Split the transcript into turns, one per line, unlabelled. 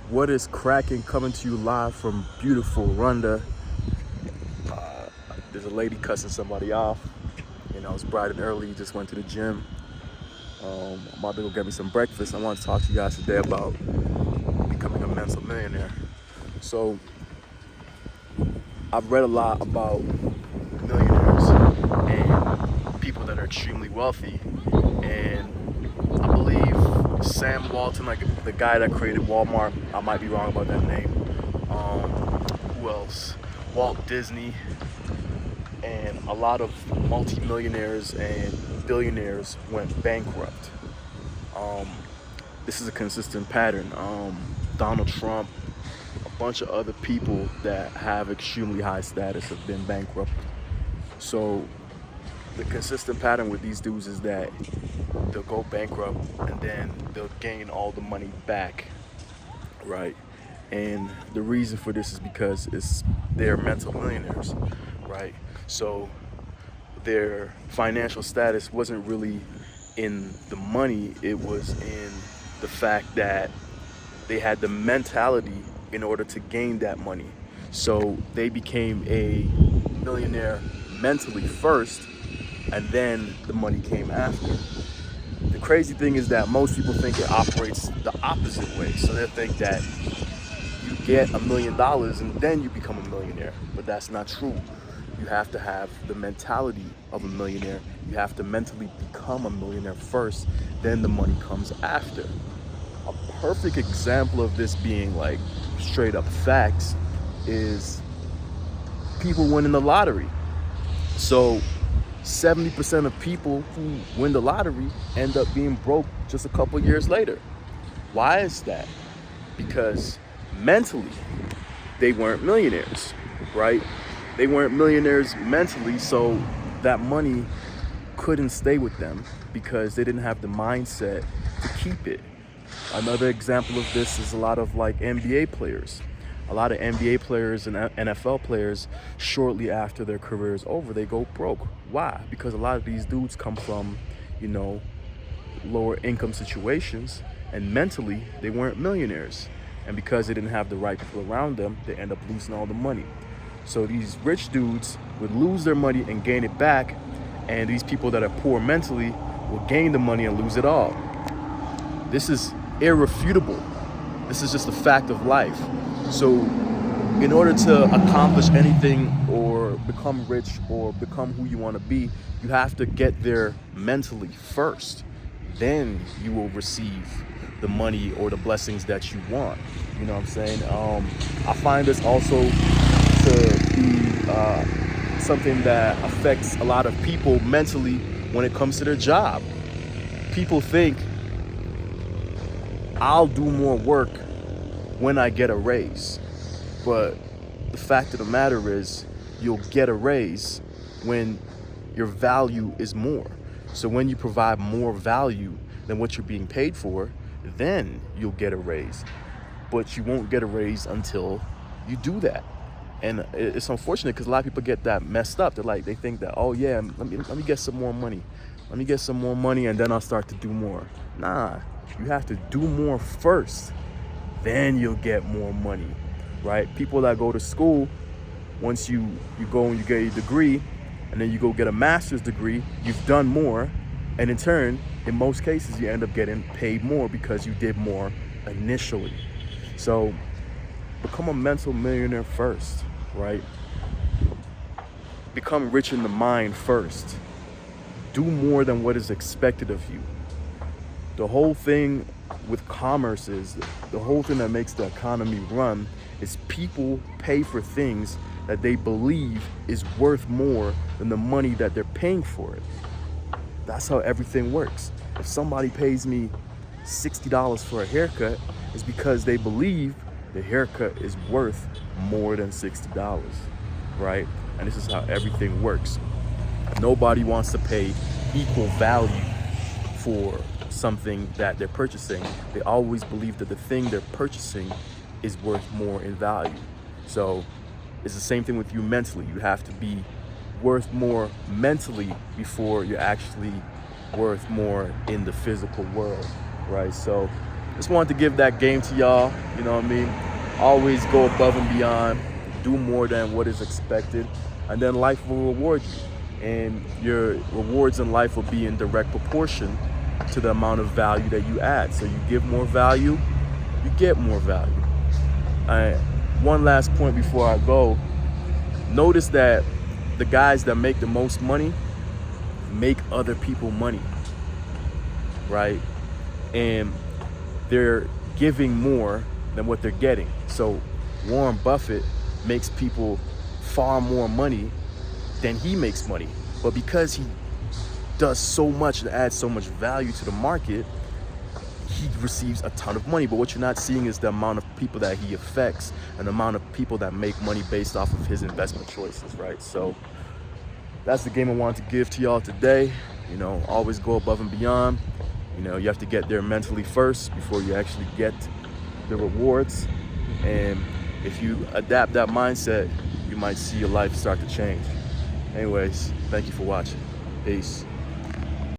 What is cracking? Coming to you live from beautiful Rwanda. There's a lady cussing somebody off. It's bright and early. Just went to the gym. I'm about to go get me some breakfast. I want to talk to you guys today about becoming a mental millionaire. So, I've read a lot about millionaires and people that are extremely wealthy. And I believe Sam Walton, like the guy that created Walmart, I might be wrong about that name. Who else? Walt Disney, and a lot of multimillionaires and billionaires went bankrupt. Um, this is a consistent pattern. Donald Trump, a bunch of other people that have extremely high status have been bankrupt. So the consistent pattern with these dudes is that they'll go bankrupt and then they'll gain all the money back, right? And the reason for this is because they're mental millionaires, right? So their financial status wasn't really in the money, it was in the fact that they had the mentality in order to gain that money. So they became a millionaire mentally first, and then the money came after. The crazy thing is that most people think it operates the opposite way. So they think that you get $1 million and then you become a millionaire. But that's not true. You have to have the mentality of a millionaire. You have to mentally become a millionaire first, then the money comes after. A perfect example of this being like straight up facts is people winning the lottery. So 70% of people who win the lottery end up being broke just a couple years later. Why is that? Because mentally, they weren't millionaires, right? They weren't millionaires mentally, so that money couldn't stay with them because they didn't have the mindset to keep it. Another example of this is a lot of like NBA players. A lot of NBA players and NFL players, shortly after their career is over, they go broke. Why? Because a lot of these dudes come from, lower income situations, and mentally they weren't millionaires. And because they didn't have the right people around them, they end up losing all the money. So these rich dudes would lose their money and gain it back, and these people that are poor mentally will gain the money and lose it all. This is irrefutable. This is just a fact of life. So in order to accomplish anything or become rich or become who you want to be, you have to get there mentally first. Then you will receive the money or the blessings that you want. You know what I'm saying? I find this also to be something that affects a lot of people mentally when it comes to their job. People think, I'll do more work when I get a raise. But the fact of the matter is, you'll get a raise when your value is more. So when you provide more value than what you're being paid for, then you'll get a raise. But you won't get a raise until you do that. And it's unfortunate because a lot of people get that messed up. They think that, oh yeah, let me get some more money. Let me get some more money and then I'll start to do more. Nah, you have to do more first. Then you'll get more money, right? People that go to school, once you go and you get a degree, and then you go get a master's degree, you've done more. And in turn, in most cases, you end up getting paid more because you did more initially. So become a mental millionaire first, right? Become rich in the mind first. Do more than what is expected of you. The whole thing with commerce is, the whole thing that makes the economy run is people pay for things that they believe is worth more than the money that they're paying for it. That's how everything works. If somebody pays me $60 for a haircut, it's because they believe the haircut is worth more than $60, right? And this is how everything works. Nobody wants to pay equal value for something that they're purchasing. They always believe that the thing they're purchasing is worth more in value. So it's the same thing with you mentally. You have to be worth more mentally before you're actually worth more in the physical world, right? So just wanted to give that game to y'all. You know what I mean? Always go above and beyond, do more than what is expected, and then life will reward you. And your rewards in life will be in direct proportion to the amount of value that you add. So you give more value, you get more value. One last point before I go. Notice that the guys that make the most money make other people money, right? And they're giving more than what they're getting. So Warren Buffett makes people far more money than he makes money. But because he does so much and adds so much value to the market, he receives a ton of money. But what you're not seeing is the amount of people that he affects and the amount of people that make money based off of his investment choices, right? So that's the game I wanted to give to y'all today. You know, always go above and beyond. You know, you have to get there mentally first before you actually get the rewards. And if you adapt that mindset, you might see your life start to change. Anyways, thank you for watching. Peace.